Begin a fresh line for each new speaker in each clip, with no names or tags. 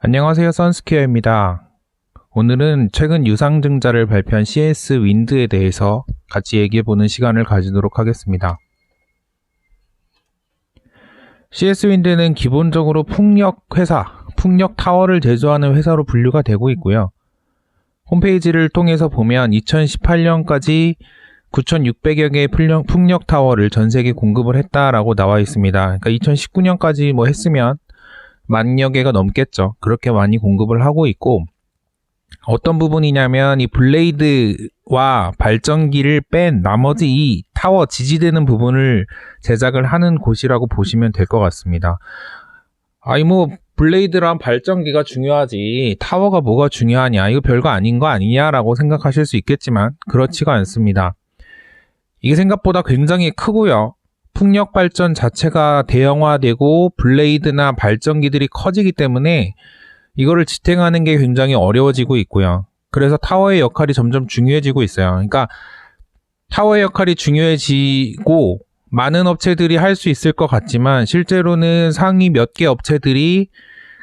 안녕하세요, 선스퀘어입니다. 오늘은 최근 유상증자를 발표한 CS 윈드에 대해서 같이 얘기해보는 시간을 가지도록 하겠습니다. CS 윈드는 기본적으로 풍력 타워를 제조하는 회사로 분류가 되고 있고요. 홈페이지를 통해서 보면 2018년까지 9,600여 개의 풍력 타워를 전 세계에 공급을 했다라고 나와 있습니다. 그러니까 2019년까지 했으면 10,000여 개가 넘겠죠. 그렇게 많이 공급을 하고 있고, 어떤 부분이냐면 이 블레이드와 발전기를 뺀 나머지 이 타워 지지되는 부분을 제작을 하는 곳이라고 보시면 될 것 같습니다. 블레이드랑 발전기가 중요하지 타워가 뭐가 중요하냐, 이거 별거 아닌 거 아니냐라고 생각하실 수 있겠지만 그렇지가 않습니다. 이게 생각보다 굉장히 크고요. 풍력 발전 자체가 대형화되고 블레이드나 발전기들이 커지기 때문에 이거를 지탱하는 게 굉장히 어려워지고 있고요. 그래서 타워의 역할이 점점 중요해지고 있어요. 그러니까 타워의 역할이 중요해지고 많은 업체들이 할 수 있을 것 같지만 실제로는 상위 몇 개 업체들이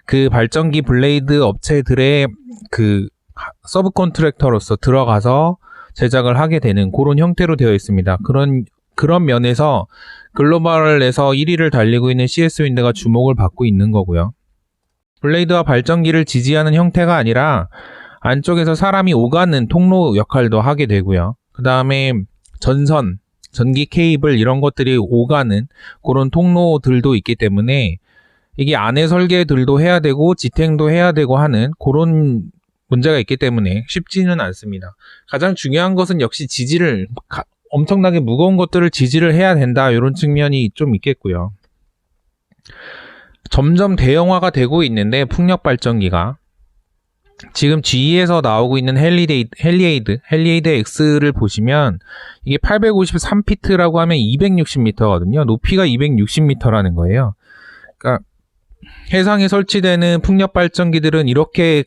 그 발전기 블레이드 업체들의 그 서브 컨트랙터로서 들어가서 제작을 하게 되는 그런 형태로 되어 있습니다. 그런 면에서 글로벌에서 1위를 달리고 있는 CS 윈드가 주목을 받고 있는 거고요. 블레이드와 발전기를 지지하는 형태가 아니라 안쪽에서 사람이 오가는 통로 역할도 하게 되고요. 그 다음에 전기 케이블 이런 것들이 오가는 그런 통로들도 있기 때문에 이게 안에 설계들도 해야 되고 지탱도 해야 되고 하는 그런 문제가 있기 때문에 쉽지는 않습니다. 가장 중요한 것은 역시 지지를 엄청나게 무거운 것들을 지지를 해야 된다, 이런 측면이 좀 있겠고요. 점점 대형화가 되고 있는데 풍력 발전기가 지금 GE에서 나오고 있는 헬리에이드 X를 보시면 이게 853피트라고 하면 260m거든요. 높이가 260m라는 거예요. 그러니까 해상에 설치되는 풍력 발전기들은 이렇게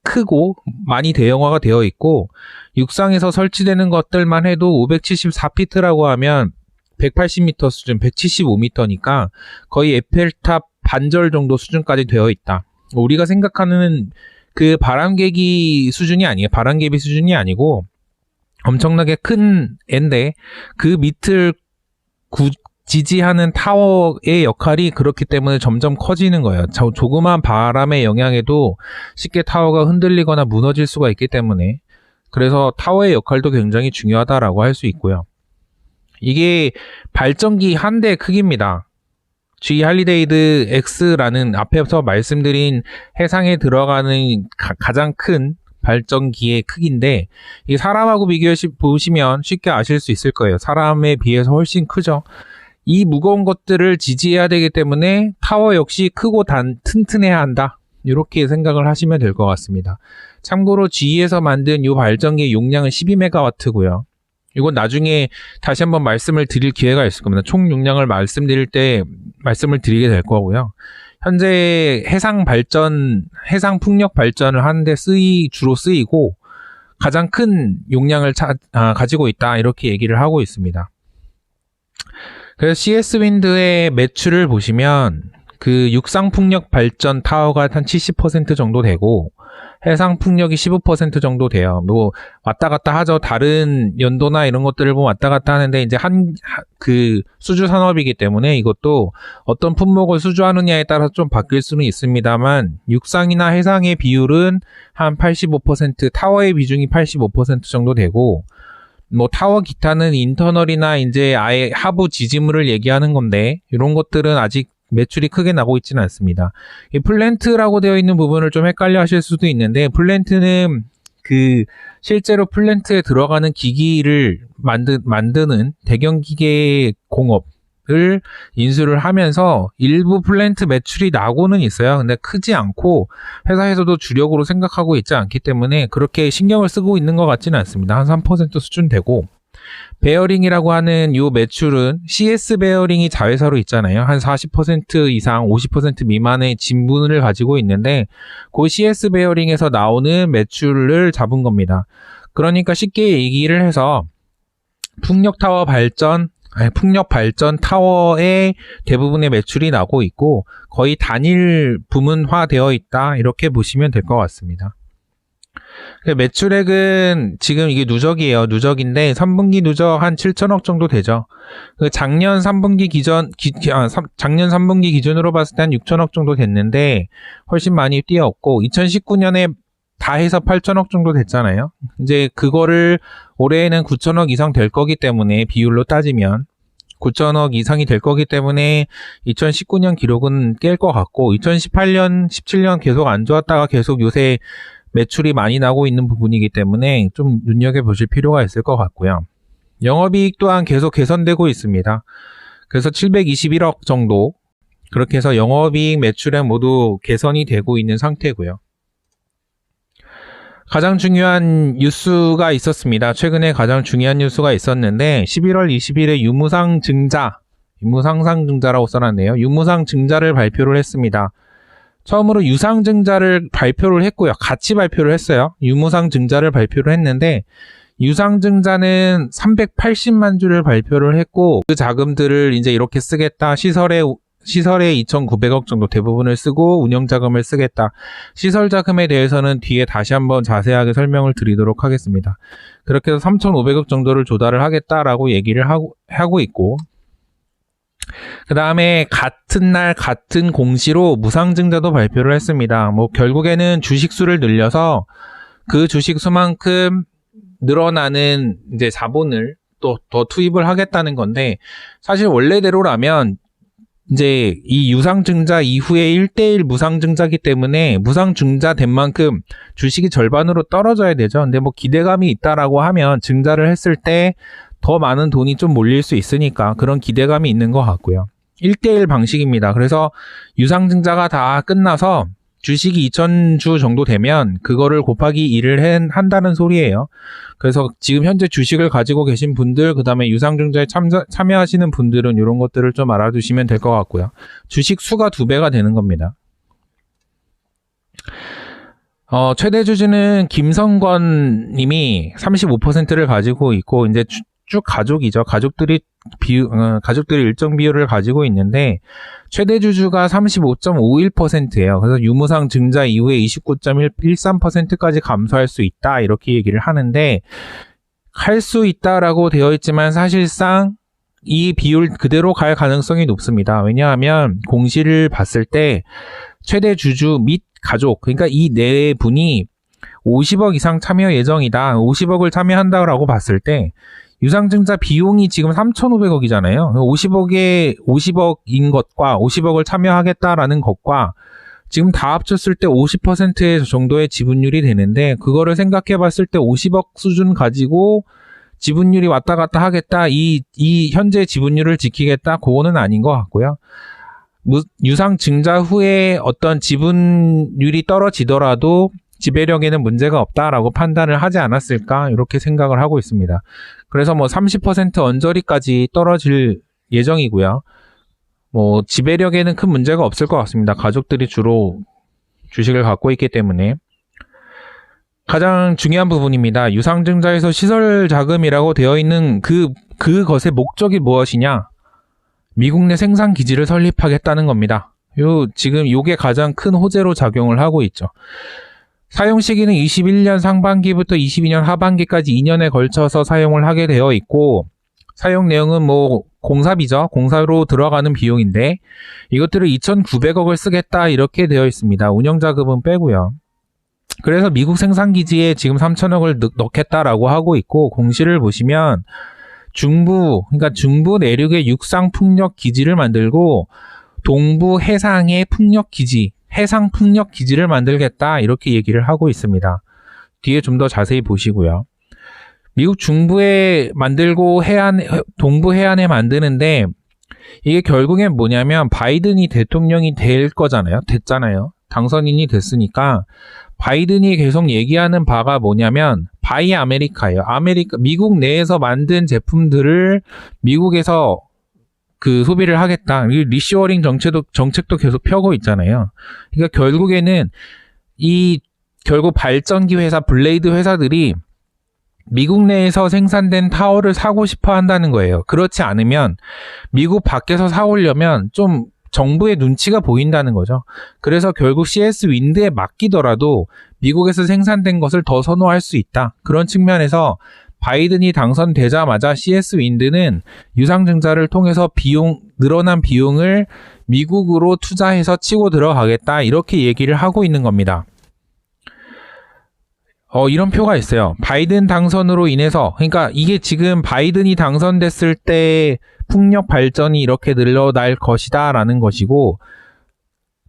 크고 많이 대형화가 되어 있고, 육상에서 설치되는 것들만 해도 574피트라고 하면 180m 수준, 175m니까 거의 에펠탑 반절 정도 수준까지 되어 있다. 우리가 생각하는 그 바람개비 수준이 아니고 엄청나게 큰 애인데 그 밑을 지지하는 타워의 역할이 그렇기 때문에 점점 커지는 거예요. 조그만 바람의 영향에도 쉽게 타워가 흔들리거나 무너질 수가 있기 때문에, 그래서 타워의 역할도 굉장히 중요하다라고 할 수 있고요. 이게 발전기 한 대 크기입니다. GE 할리데이드 X라는 앞에서 말씀드린 해상에 들어가는 가장 큰 발전기의 크기인데, 이 사람하고 비교해 보시면 쉽게 아실 수 있을 거예요. 사람에 비해서 훨씬 크죠. 이 무거운 것들을 지지해야 되기 때문에 타워 역시 크고 튼튼해야 한다, 이렇게 생각을 하시면 될 것 같습니다. 참고로 GE에서 만든 이 발전기의 용량은 12MW고요. 이건 나중에 다시 한번 말씀을 드릴 기회가 있을 겁니다. 총 용량을 말씀드릴 때 말씀을 드리게 될 거고요. 현재 해상 풍력 발전을 하는데 주로 쓰이고 가장 큰 용량을 가지고 있다, 이렇게 얘기를 하고 있습니다. 그래서 CS 윈드의 매출을 보시면 그 육상 풍력 발전 타워가 한 70% 정도 되고 해상 풍력이 15% 정도 돼요. 왔다 갔다 하죠. 다른 연도나 이런 것들을 보면 왔다 갔다 하는데, 이제 그 수주 산업이기 때문에 이것도 어떤 품목을 수주하느냐에 따라서 좀 바뀔 수는 있습니다만, 육상이나 해상의 비율은 한 85%, 타워의 비중이 85% 정도 되고, 타워 기타는 인터널이나 이제 아예 하부 지지물을 얘기하는 건데, 이런 것들은 아직 매출이 크게 나고 있지는 않습니다. 이 플랜트라고 되어 있는 부분을 좀 헷갈려 하실 수도 있는데, 플랜트는 실제로 플랜트에 들어가는 기기를 만드는 대경기계 공업을 인수를 하면서 일부 플랜트 매출이 나고는 있어요. 근데 크지 않고 회사에서도 주력으로 생각하고 있지 않기 때문에 그렇게 신경을 쓰고 있는 것 같지는 않습니다. 한 3% 수준 되고, 베어링이라고 하는 요 매출은 CS 베어링이 자회사로 있잖아요. 한 40% 이상 50% 미만의 진분을 가지고 있는데, 그 CS 베어링에서 나오는 매출을 잡은 겁니다. 그러니까 쉽게 얘기를 해서 풍력타워 발전, 풍력 발전 타워에 대부분의 매출이 나고 있고 거의 단일 부문화되어 있다 이렇게 보시면 될 것 같습니다. 매출액은 지금 이게 누적이에요. 누적인데 3분기 누적 한 7천억 정도 되죠. 작년 3분기 작년 3분기 기준으로 봤을 때 한 6천억 정도 됐는데 훨씬 많이 뛰어왔고 2019년에 다 해서 8천억 정도 됐잖아요. 이제 그거를 올해에는 9천억 이상 될 거기 때문에 비율로 따지면 9천억 이상이 될 거기 때문에 2019년 기록은 깰 것 같고 2018년, 17년 계속 안 좋았다가 계속 요새 매출이 많이 나고 있는 부분이기 때문에 좀 눈여겨보실 필요가 있을 것 같고요. 영업이익 또한 계속 개선되고 있습니다. 그래서 721억 정도 그렇게 해서 영업이익, 매출액 모두 개선이 되고 있는 상태고요. 가장 중요한 뉴스가 있었습니다. 최근에 가장 중요한 뉴스가 있었는데 11월 20일에 유무상증자라고 써놨네요. 유무상증자를 발표를 했습니다. 처음으로 유상증자를 발표를 했고요. 같이 발표를 했어요. 유무상증자를 발표를 했는데 유상증자는 380만 주를 발표를 했고 그 자금들을 이제 이렇게 쓰겠다. 시설에 2,900억 정도 대부분을 쓰고 운영자금을 쓰겠다. 시설자금에 대해서는 뒤에 다시 한번 자세하게 설명을 드리도록 하겠습니다. 그렇게 해서 3,500억 정도를 조달을 하겠다라고 얘기를 하고 있고 그 다음에 같은 날 같은 공시로 무상증자도 발표를 했습니다. 결국에는 주식수를 늘려서 그 주식수만큼 늘어나는 이제 자본을 또 더 투입을 하겠다는 건데 사실 원래대로라면 이제 이 유상증자 이후에 1대1 무상증자기 때문에 무상증자 된 만큼 주식이 절반으로 떨어져야 되죠. 근데 기대감이 있다라고 하면 증자를 했을 때 더 많은 돈이 좀 몰릴 수 있으니까 그런 기대감이 있는 것 같고요. 1대1 방식입니다. 그래서 유상증자가 다 끝나서 주식이 2,000주 정도 되면 그거를 곱하기 2를 한다는 소리예요. 그래서 지금 현재 주식을 가지고 계신 분들, 그 다음에 유상증자에 참여하시는 분들은 이런 것들을 좀 알아두시면 될 것 같고요. 주식 수가 2배가 되는 겁니다. 최대 주주는 김성권 님이 35%를 가지고 있고, 이제 쭉 가족이죠. 가족들이 일정 비율을 가지고 있는데, 최대 주주가 35.51%예요. 그래서 유무상 증자 이후에 29.13%까지 감소할 수 있다. 이렇게 얘기를 하는데, 할 수 있다라고 되어 있지만 사실상 이 비율 그대로 갈 가능성이 높습니다. 왜냐하면 공시를 봤을 때 최대 주주 및 가족, 그러니까 이 네 분이 50억 이상 참여 예정이다. 50억을 참여한다고 봤을 때 유상증자 비용이 지금 3,500억이잖아요. 50억인 것과 50억을 참여하겠다라는 것과 지금 다 합쳤을 때 50% 정도의 지분율이 되는데 그거를 생각해 봤을 때 50억 수준 가지고 지분율이 왔다 갔다 하겠다. 이 현재 지분율을 지키겠다. 그거는 아닌 것 같고요. 유상증자 후에 어떤 지분율이 떨어지더라도 지배력에는 문제가 없다라고 판단을 하지 않았을까 이렇게 생각을 하고 있습니다. 그래서 30% 언저리까지 떨어질 예정이고요. 지배력에는 큰 문제가 없을 것 같습니다. 가족들이 주로 주식을 갖고 있기 때문에. 가장 중요한 부분입니다. 유상증자에서 시설 자금이라고 되어 있는 그것의 목적이 무엇이냐? 미국 내 생산 기지를 설립하겠다는 겁니다. 지금 요게 가장 큰 호재로 작용을 하고 있죠. 사용 시기는 21년 상반기부터 22년 하반기까지 2년에 걸쳐서 사용을 하게 되어 있고 사용 내용은 공사비죠. 공사로 들어가는 비용인데 이것들을 2,900억을 쓰겠다 이렇게 되어 있습니다. 운영자금은 빼고요. 그래서 미국 생산기지에 지금 3,000억을 넣겠다라고 하고 있고 공시를 보시면 중부 내륙의 육상 풍력 기지를 만들고 동부 해상의 풍력 기지 해상 풍력 기지를 만들겠다 이렇게 얘기를 하고 있습니다. 뒤에 좀 더 자세히 보시고요. 미국 중부에 만들고 동부 해안에 만드는데 이게 결국엔 뭐냐면 바이든이 대통령이 됐잖아요. 당선인이 됐으니까 바이든이 계속 얘기하는 바가 뭐냐면 바이 아메리카예요. 미국 내에서 만든 제품들을 미국에서 소비를 하겠다. 리쇼어링 정책도 계속 펴고 있잖아요. 그러니까 결국에는 결국 발전기 회사, 블레이드 회사들이 미국 내에서 생산된 타워를 사고 싶어 한다는 거예요. 그렇지 않으면 미국 밖에서 사오려면 좀 정부의 눈치가 보인다는 거죠. 그래서 결국 CS 윈드에 맡기더라도 미국에서 생산된 것을 더 선호할 수 있다. 그런 측면에서 바이든이 당선되자마자 CS 윈드는 유상증자를 통해서 늘어난 비용을 미국으로 투자해서 치고 들어가겠다. 이렇게 얘기를 하고 있는 겁니다. 이런 표가 있어요. 바이든 당선으로 인해서, 그러니까 이게 지금 바이든이 당선됐을 때 풍력 발전이 이렇게 늘어날 것이다 라는 것이고,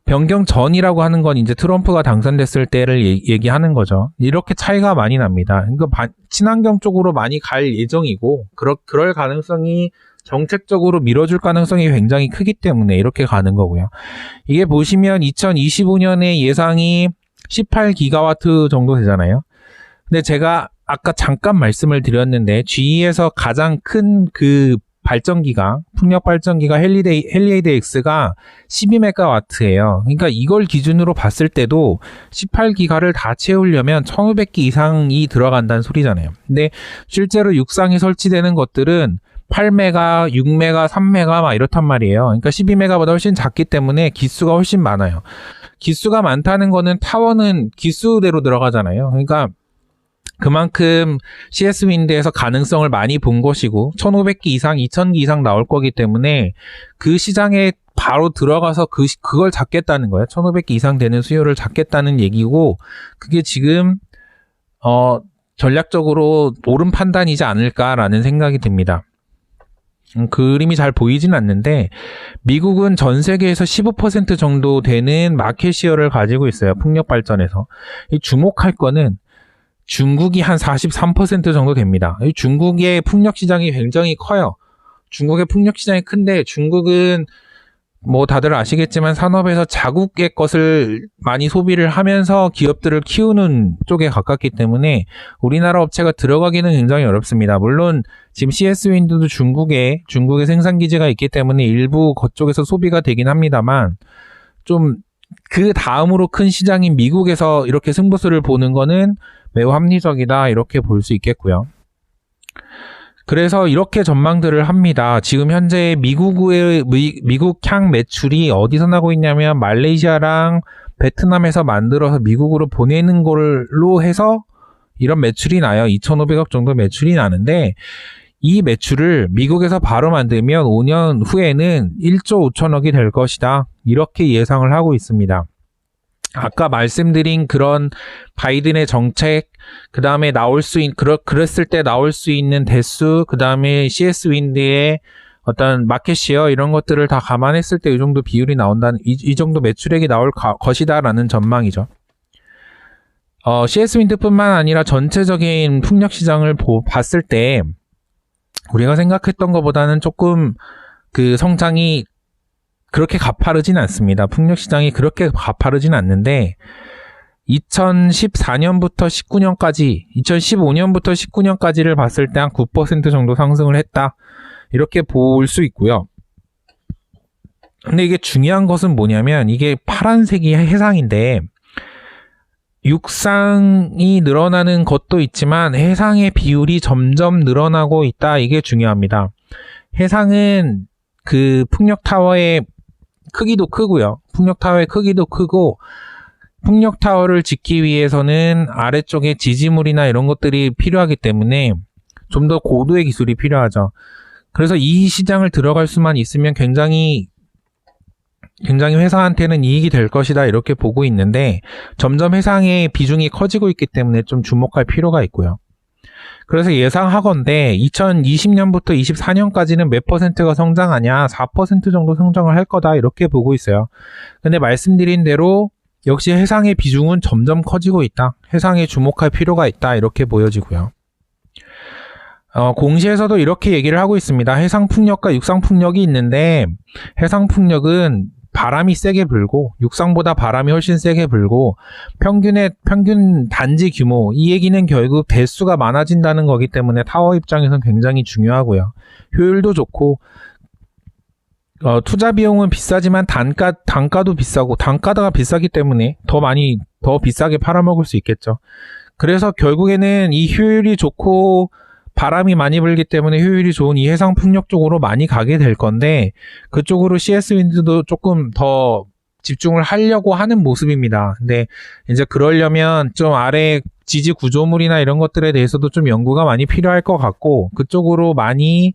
변경 전이라고 하는 건 이제 트럼프가 당선됐을 때를 얘기하는 거죠. 이렇게 차이가 많이 납니다. 그러니까 친환경 쪽으로 많이 갈 예정이고, 그럴 가능성이 정책적으로 밀어줄 가능성이 굉장히 크기 때문에 이렇게 가는 거고요. 이게 보시면 2025년에 예상이 18기가와트 정도 되잖아요. 근데 제가 아까 잠깐 말씀을 드렸는데 GE에서 가장 큰 그 발전기가 풍력 발전기가 헨리에이드 X가 12메가와트예요. 그러니까 이걸 기준으로 봤을 때도 18기가를 다 채우려면 1500기 이상이 들어간다는 소리잖아요. 근데 실제로 육상에 설치되는 것들은 8메가, 6메가, 3메가 막 이렇단 말이에요. 그러니까 12메가보다 훨씬 작기 때문에 기수가 훨씬 많아요. 기수가 많다는 거는 타워는 기수대로 들어가잖아요. 그러니까 그만큼 CS 윈드에서 가능성을 많이 본 것이고 1500기 이상, 2000기 이상 나올 거기 때문에 그 시장에 바로 들어가서 그걸 잡겠다는 거예요. 1500기 이상 되는 수요를 잡겠다는 얘기고, 그게 지금 전략적으로 옳은 판단이지 않을까라는 생각이 듭니다. 그림이 잘 보이진 않는데 미국은 전 세계에서 15% 정도 되는 마켓 시어를 가지고 있어요. 풍력 발전에서. 주목할 거는 중국이 한 43% 정도 됩니다. 중국의 풍력 시장이 굉장히 커요. 중국의 풍력 시장이 큰데 중국은 뭐 다들 아시겠지만 산업에서 자국의 것을 많이 소비를 하면서 기업들을 키우는 쪽에 가깝기 때문에 우리나라 업체가 들어가기는 굉장히 어렵습니다. 물론 지금 CS 윈드도 중국에 생산 기지가 있기 때문에 일부 그쪽에서 소비가 되긴 합니다만 좀 그 다음으로 큰 시장인 미국에서 이렇게 승부수를 보는 거는 매우 합리적이다 이렇게 볼 수 있겠고요. 그래서 이렇게 전망들을 합니다. 지금 현재 미국향 매출이 어디서 나고 있냐면 말레이시아랑 베트남에서 만들어서 미국으로 보내는 걸로 해서 이런 매출이 나요. 2,500억 정도 매출이 나는데 이 매출을 미국에서 바로 만들면 5년 후에는 1조 5천억이 될 것이다. 이렇게 예상을 하고 있습니다. 아까 말씀드린 그런 바이든의 정책, 그 다음에 그랬을 때 나올 수 있는 대수, 그 다음에 CS 윈드의 어떤 마켓시어 이런 것들을 다 감안했을 때 이 정도 비율이 나온다는, 이 정도 매출액이 나올 것이다라는 전망이죠. CS 윈드뿐만 아니라 전체적인 풍력 시장을 봤을 때 우리가 생각했던 것보다는 조금 그 성장이 그렇게 가파르진 않습니다. 풍력 시장이 그렇게 가파르진 않는데 2014년부터 19년까지, 2015년부터 19년까지를 봤을 때 한 9% 정도 상승을 했다. 이렇게 볼 수 있고요. 근데 이게 중요한 것은 뭐냐면 이게 파란색이 해상인데 육상이 늘어나는 것도 있지만 해상의 비율이 점점 늘어나고 있다. 이게 중요합니다. 해상은 그 풍력타워의 크기도 크고요. 풍력타워의 크기도 크고 풍력타워를 짓기 위해서는 아래쪽에 지지물이나 이런 것들이 필요하기 때문에 좀 더 고도의 기술이 필요하죠. 그래서 이 시장을 들어갈 수만 있으면 굉장히 회사한테는 이익이 될 것이다 이렇게 보고 있는데 점점 해상의 비중이 커지고 있기 때문에 좀 주목할 필요가 있고요. 그래서 예상하건대 2020년부터 24년까지는 몇 %가 성장하냐, 4% 정도 성장을 할 거다 이렇게 보고 있어요. 근데 말씀드린 대로 역시 해상의 비중은 점점 커지고 있다. 해상에 주목할 필요가 있다 이렇게 보여지고요. 공시에서도 이렇게 얘기를 하고 있습니다. 해상 풍력과 육상 풍력이 있는데 해상 풍력은 바람이 세게 불고 육상보다 바람이 훨씬 세게 불고 평균 단지 규모, 이 얘기는 결국 대수가 많아진다는 거기 때문에 타워 입장에서는 굉장히 중요하고요. 효율도 좋고 투자 비용은 비싸지만 단가도 비싸고 단가가 비싸기 때문에 더 비싸게 팔아먹을 수 있겠죠. 그래서 결국에는 이 효율이 좋고 바람이 많이 불기 때문에 효율이 좋은 이 해상 풍력 쪽으로 많이 가게 될 건데, 그쪽으로 CS 윈드도 조금 더 집중을 하려고 하는 모습입니다. 근데 이제 그러려면 좀 아래 지지 구조물이나 이런 것들에 대해서도 좀 연구가 많이 필요할 것 같고, 그쪽으로 많이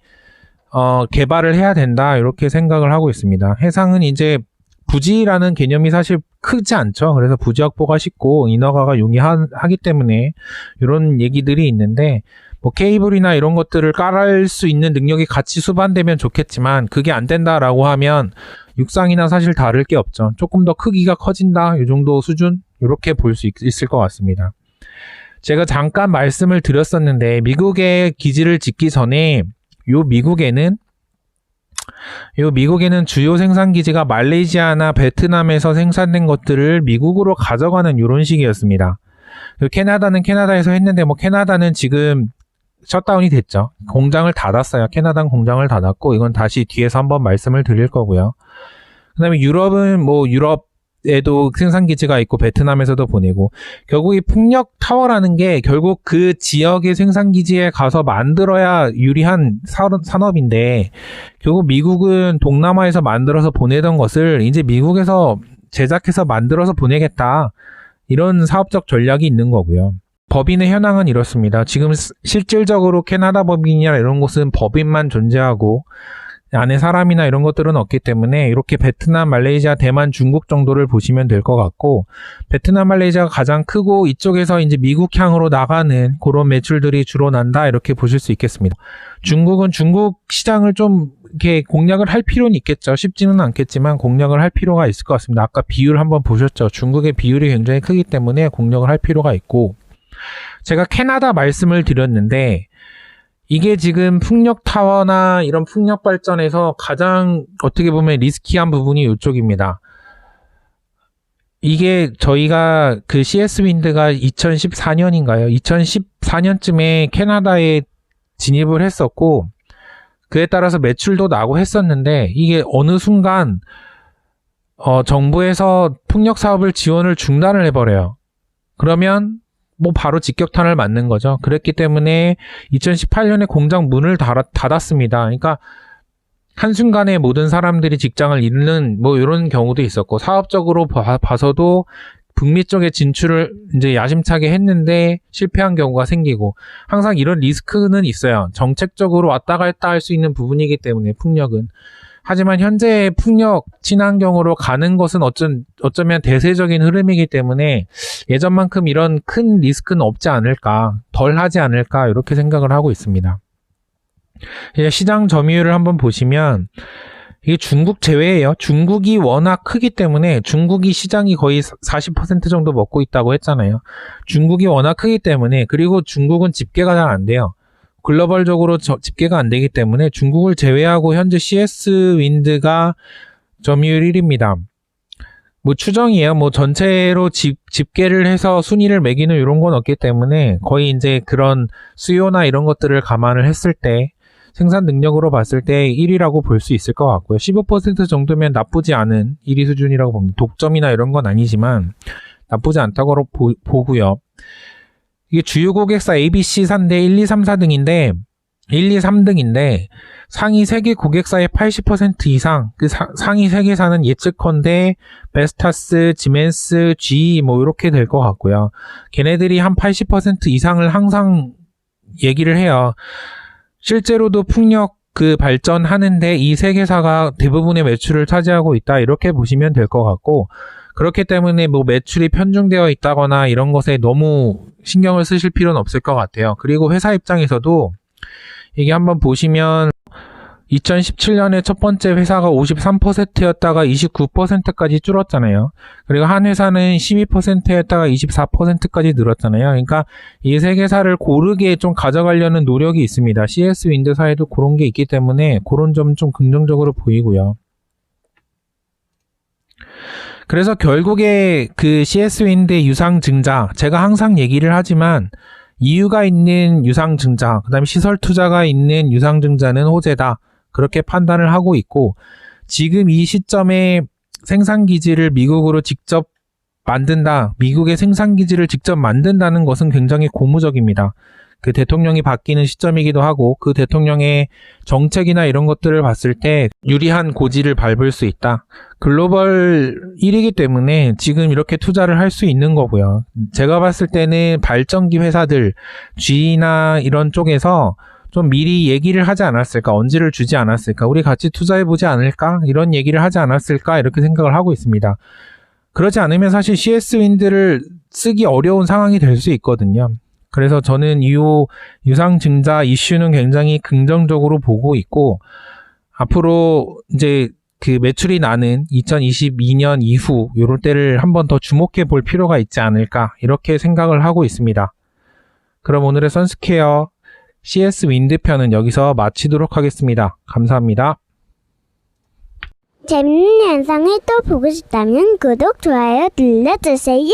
개발을 해야 된다, 이렇게 생각을 하고 있습니다. 해상은 이제 부지라는 개념이 사실 크지 않죠. 그래서 부지 확보가 쉽고 인허가가 용이하기 때문에 이런 얘기들이 있는데, 뭐 케이블이나 이런 것들을 깔을 수 있는 능력이 같이 수반되면 좋겠지만, 그게 안 된다라고 하면 육상이나 사실 다를 게 없죠. 조금 더 크기가 커진다, 이 정도 수준, 이렇게 볼 수 있을 것 같습니다. 제가 잠깐 말씀을 드렸었는데, 미국에 기지를 짓기 전에 미국에는 주요 생산 기지가 말레이시아나 베트남에서 생산된 것들을 미국으로 가져가는 이런 식이었습니다. 캐나다는 캐나다에서 했는데, 뭐 캐나다는 지금 셧다운이 됐죠. 공장을 닫았어요. 캐나다는 공장을 닫았고, 이건 다시 뒤에서 한번 말씀을 드릴 거고요. 그 다음에 유럽은 뭐 유럽에도 생산기지가 있고 베트남에서도 보내고, 결국 이 풍력 타워라는 게 결국 그 지역의 생산기지에 가서 만들어야 유리한 산업인데, 결국 미국은 동남아에서 만들어서 보내던 것을 이제 미국에서 제작해서 만들어서 보내겠다, 이런 사업적 전략이 있는 거고요. 법인의 현황은 이렇습니다. 지금 실질적으로 캐나다 법인이나 이런 곳은 법인만 존재하고 안에 사람이나 이런 것들은 없기 때문에 이렇게 베트남, 말레이시아, 대만, 중국 정도를 보시면 될 것 같고, 베트남, 말레이시아가 가장 크고 이쪽에서 이제 미국향으로 나가는 그런 매출들이 주로 난다, 이렇게 보실 수 있겠습니다. 중국은 중국 시장을 좀 이렇게 공략을 할 필요는 있겠죠. 쉽지는 않겠지만 공략을 할 필요가 있을 것 같습니다. 아까 비율 한번 보셨죠. 중국의 비율이 굉장히 크기 때문에 공략을 할 필요가 있고, 제가 캐나다 말씀을 드렸는데, 이게 지금 풍력 타워나 이런 풍력 발전에서 가장 어떻게 보면 리스키한 부분이 이쪽입니다. 이게 저희가 그 CS 윈드가 2014년인가요? 2014년쯤에 캐나다에 진입을 했었고, 그에 따라서 매출도 나고 했었는데, 이게 어느 순간 정부에서 풍력 사업을 지원을 중단을 해버려요. 그러면 뭐 바로 직격탄을 맞는 거죠. 그랬기 때문에 2018년에 공장 문을 닫았습니다. 그러니까 한순간에 모든 사람들이 직장을 잃는 뭐 이런 경우도 있었고, 사업적으로 봐서도 북미 쪽에 진출을 이제 야심차게 했는데 실패한 경우가 생기고, 항상 이런 리스크는 있어요. 정책적으로 왔다 갔다 할 수 있는 부분이기 때문에 풍력은. 하지만 현재 풍력 친환경으로 가는 것은 어쩌면 대세적인 흐름이기 때문에 예전만큼 이런 큰 리스크는 없지 않을까, 덜 하지 않을까, 이렇게 생각을 하고 있습니다. 시장 점유율을 한번 보시면 이게 중국 제외예요. 중국이 워낙 크기 때문에, 중국이 시장이 거의 40% 정도 먹고 있다고 했잖아요. 중국이 워낙 크기 때문에, 그리고 중국은 집계가 잘 안 돼요. 글로벌적으로 집계가 안 되기 때문에 중국을 제외하고 현재 CS 윈드가 점유율 1위입니다. 뭐 추정이에요. 뭐 전체로 집계를 해서 순위를 매기는 이런 건 없기 때문에 거의 이제 그런 수요나 이런 것들을 감안을 했을 때 생산 능력으로 봤을 때 1위라고 볼 수 있을 것 같고요. 15% 정도면 나쁘지 않은 1위 수준이라고 봅니다. 독점이나 이런 건 아니지만 나쁘지 않다고 보고요. 이게 주요 고객사 ABC사인데 1, 2, 3, 4등인데 1, 2, 3등인데 상위 3개 고객사의 80% 이상, 그 상위 3개사는 예측컨대 베스타스, 지멘스, GE 뭐 이렇게 될 것 같고요. 걔네들이 한 80% 이상을 항상 얘기를 해요. 실제로도 풍력 그 발전하는데 이 3개사가 대부분의 매출을 차지하고 있다, 이렇게 보시면 될 것 같고, 그렇기 때문에 뭐 매출이 편중되어 있다거나 이런 것에 너무 신경을 쓰실 필요는 없을 것 같아요. 그리고 회사 입장에서도 이게 한번 보시면 2017년에 첫 번째 회사가 53%였다가 29%까지 줄었잖아요. 그리고 한 회사는 12%였다가 24%까지 늘었잖아요. 그러니까 이 세 개사를 고르게 좀 가져가려는 노력이 있습니다. CS 윈드사에도 그런 게 있기 때문에 그런 점 좀 긍정적으로 보이고요. 그래서 결국에 그 CS 윈드의 유상증자, 제가 항상 얘기를 하지만 이유가 있는 유상증자, 그 다음에 시설 투자가 있는 유상증자는 호재다, 그렇게 판단을 하고 있고, 지금 이 시점에 생산기지를 미국으로 직접 만든다, 미국의 생산기지를 직접 만든다는 것은 굉장히 고무적입니다. 그 대통령이 바뀌는 시점이기도 하고 그 대통령의 정책이나 이런 것들을 봤을 때 유리한 고지를 밟을 수 있다. 글로벌 1위기 때문에 지금 이렇게 투자를 할 수 있는 거고요. 제가 봤을 때는 발전기 회사들, G나 이런 쪽에서 좀 미리 얘기를 하지 않았을까, 언지를 주지 않았을까, 우리 같이 투자해보지 않을까, 이런 얘기를 하지 않았을까, 이렇게 생각을 하고 있습니다. 그러지 않으면 사실 CS 윈드를 쓰기 어려운 상황이 될 수 있거든요. 그래서 저는 이 유상증자 이슈는 굉장히 긍정적으로 보고 있고, 앞으로 이제 그 매출이 나는 2022년 이후 요럴 때를 한번 더 주목해 볼 필요가 있지 않을까, 이렇게 생각을 하고 있습니다. 그럼 오늘의 선스퀘어 CS 윈드 편은 여기서 마치도록 하겠습니다. 감사합니다.
재밌는 영상을 또 보고 싶다면 구독, 좋아요 눌러주세요.